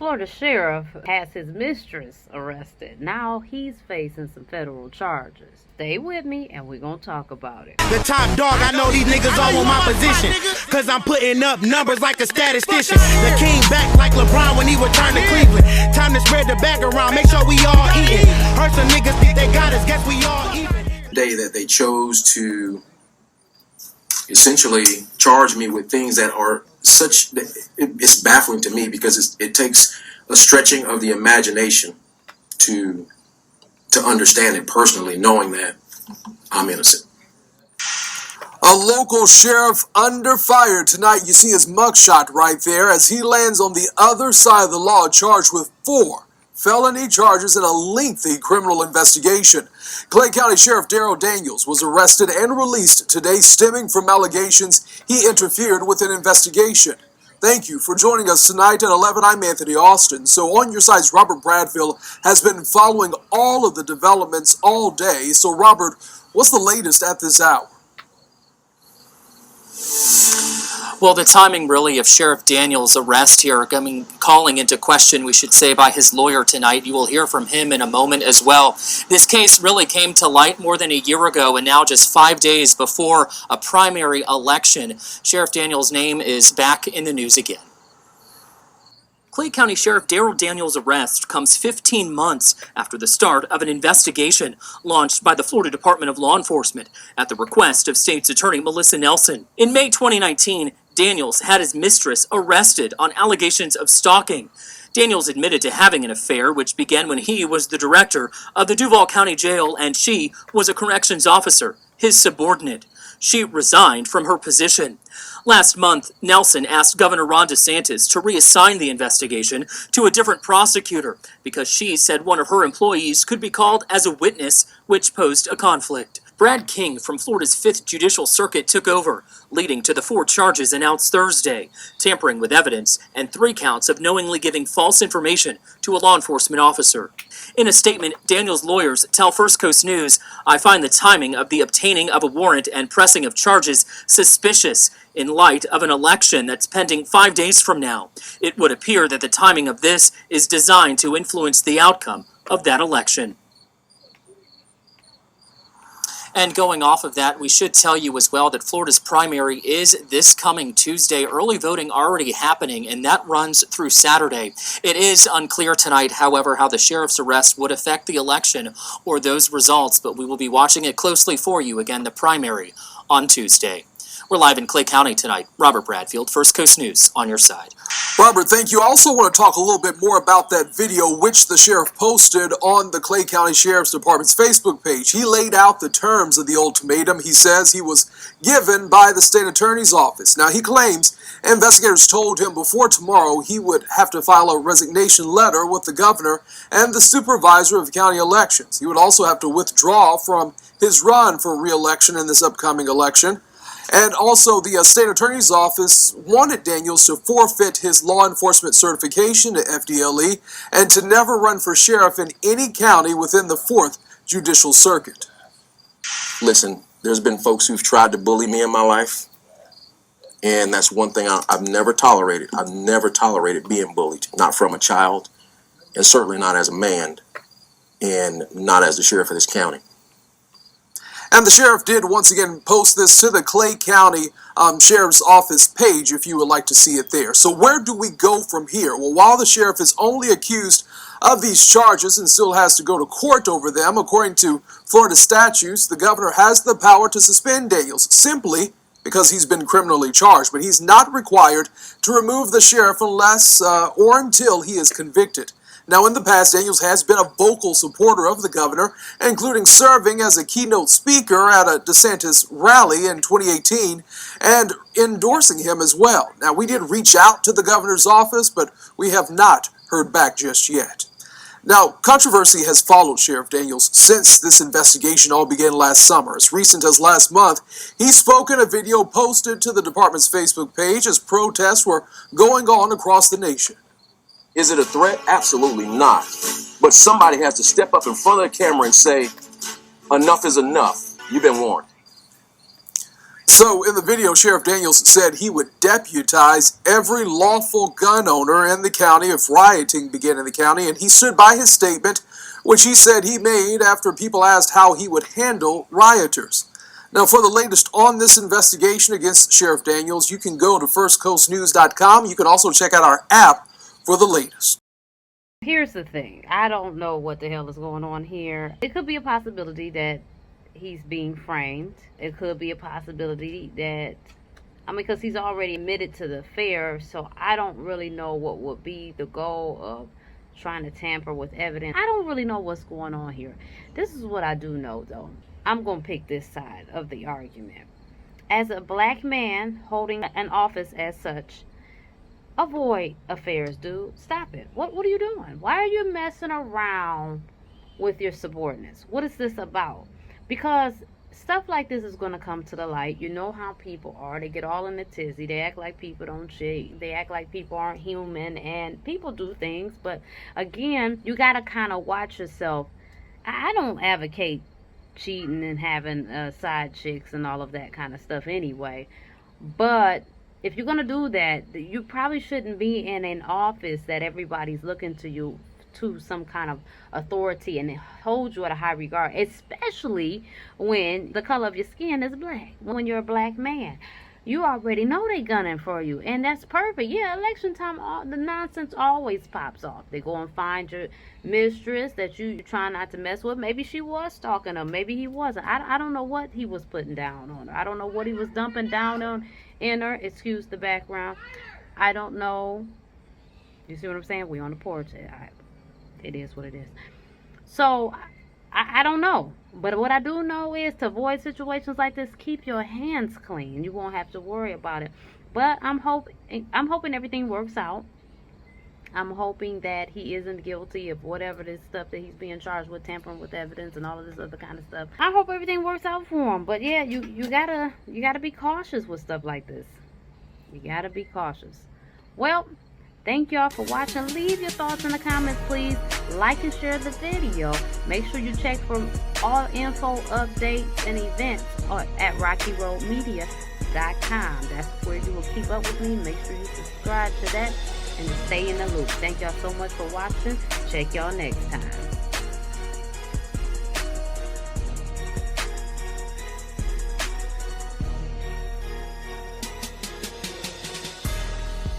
Florida Sheriff has his mistress arrested. Now he's facing some federal charges. Stay with me and we're going to talk about it. The top dog, I know these niggas all want my position, cause I'm putting up numbers like a statistician. The king back like LeBron when he returned to Cleveland. Time to spread the bag around, make sure we all eating. Heard some niggas think they got us, guess we all even. Day that they chose to essentially charge me with things that are such, it's baffling to me because it takes a stretching of the imagination to understand it personally, knowing that I'm innocent. A local sheriff under fire tonight. You see his mugshot right there as he lands on the other side of the law, charged with 4 felony charges in a lengthy criminal investigation. Clay County Sheriff Darrell Daniels was arrested and released today, stemming from allegations he interfered with an investigation. Thank you for joining us tonight at 11. I'm Anthony Austin. So on your side's Robert Bradfield has been following all of the developments all day. So Robert, what's the latest at this hour? Well, the timing really of Sheriff Daniels' arrest here, calling into question, we should say, by his lawyer tonight. You will hear from him in a moment as well. This case really came to light more than a year ago, and now just 5 days before a primary election, Sheriff Daniels' name is back in the news again. Clay County Sheriff Darrell Daniels' arrest comes 15 months after the start of an investigation launched by the Florida Department of Law Enforcement at the request of State's Attorney Melissa Nelson. In May 2019, Daniels had his mistress arrested on allegations of stalking. Daniels admitted to having an affair, which began when he was the director of the Duval County Jail and she was a corrections officer, his subordinate. She resigned from her position. Last month, Nelson asked Governor Ron DeSantis to reassign the investigation to a different prosecutor because she said one of her employees could be called as a witness, which posed a conflict. Brad King from Florida's 5th Judicial Circuit took over, leading to the 4 charges announced Thursday: tampering with evidence and 3 counts of knowingly giving false information to a law enforcement officer. In a statement, Daniels' lawyers tell First Coast News, "I find the timing of the obtaining of a warrant and pressing of charges suspicious in light of an election that's pending 5 days from now. It would appear that the timing of this is designed to influence the outcome of that election." And going off of that, we should tell you as well that Florida's primary is this coming Tuesday. Early voting already happening, and that runs through Saturday. It is unclear tonight, however, how the sheriff's arrest would affect the election or those results, but we will be watching it closely for you. Again, the primary on Tuesday. We're live in Clay County tonight. Robert Bradfield, First Coast News, on your side. Robert, thank you. I also want to talk a little bit more about that video which the sheriff posted on the Clay County Sheriff's Department's Facebook page. He laid out the terms of the ultimatum he says he was given by the state attorney's office. Now, he claims investigators told him before tomorrow he would have to file a resignation letter with the governor and the supervisor of county elections. He would also have to withdraw from his run for re-election in this upcoming election. And also, the state attorney's office wanted Daniels to forfeit his law enforcement certification to FDLE and to never run for sheriff in any county within the 4th Judicial Circuit. Listen, there's been folks who've tried to bully me in my life, and that's one thing I've never tolerated. I've never tolerated being bullied, not from a child, and certainly not as a man, and not as the sheriff of this county. And the sheriff did once again post this to the Clay County Sheriff's Office page if you would like to see it there. So where do we go from here? Well, while the sheriff is only accused of these charges and still has to go to court over them, according to Florida statutes, the governor has the power to suspend Daniels simply because he's been criminally charged. But he's not required to remove the sheriff unless or until he is convicted. Now, in the past, Daniels has been a vocal supporter of the governor, including serving as a keynote speaker at a DeSantis rally in 2018 and endorsing him as well. Now, we did reach out to the governor's office, but we have not heard back just yet. Now, controversy has followed Sheriff Daniels since this investigation all began last summer. As recent as last month, he spoke in a video posted to the department's Facebook page as protests were going on across the nation. Is it a threat? Absolutely not. But somebody has to step up in front of the camera and say, enough is enough. You've been warned. So, in the video, Sheriff Daniels said he would deputize every lawful gun owner in the county if rioting began in the county, and he stood by his statement, which he said he made after people asked how he would handle rioters. Now, for the latest on this investigation against Sheriff Daniels, you can go to firstcoastnews.com. You can also check out our app for the latest. Here's the thing. I don't know what the hell is going on here. It could be a possibility that he's being framed. It could be a possibility that, because he's already admitted to the affair, so I don't really know what would be the goal of trying to tamper with evidence. I don't really know what's going on here. This is what I do know, though. I'm going to pick this side of the argument. As a black man holding an office as such, avoid affairs, dude. Stop it. What are you doing? Why are you messing around with your subordinates? What is this about? Because stuff like this is going to come to the light. You know how people are. They get all in a tizzy. They act like people don't cheat. They act like people aren't human. And people do things. But again, you got to kind of watch yourself. I don't advocate cheating and having side chicks and all of that kind of stuff anyway. But if you're going to do that, you probably shouldn't be in an office that everybody's looking to you to some kind of authority and hold you at a high regard, especially when the color of your skin is black. When you're a black man, you already know they gunning for you, and that's perfect. Yeah, election time, the nonsense always pops off. They go and find your mistress that you try not to mess with. Maybe she was stalking her, maybe he wasn't. I don't know what he was putting down on her. I don't know what he was dumping down on in her. Excuse the background. I don't know. You see what I'm saying? We on the porch. It is what it is. So I don't know, but what I do know is to avoid situations like this, keep your hands clean. You won't have to worry about it. But I'm hoping everything works out. I'm hoping that he isn't guilty of whatever this stuff that he's being charged with, tampering with evidence and all of this other kind of stuff. I hope everything works out for him. But yeah, you gotta be cautious with stuff like this. You gotta be cautious. Well, thank y'all for watching. Leave your thoughts in the comments, please. Like and share the video. Make sure you check for all info, updates, and events at Rockyroadmedia.com. That's where you will keep up with me. Make sure you subscribe to that and stay in the loop. Thank y'all so much for watching. Check y'all next time.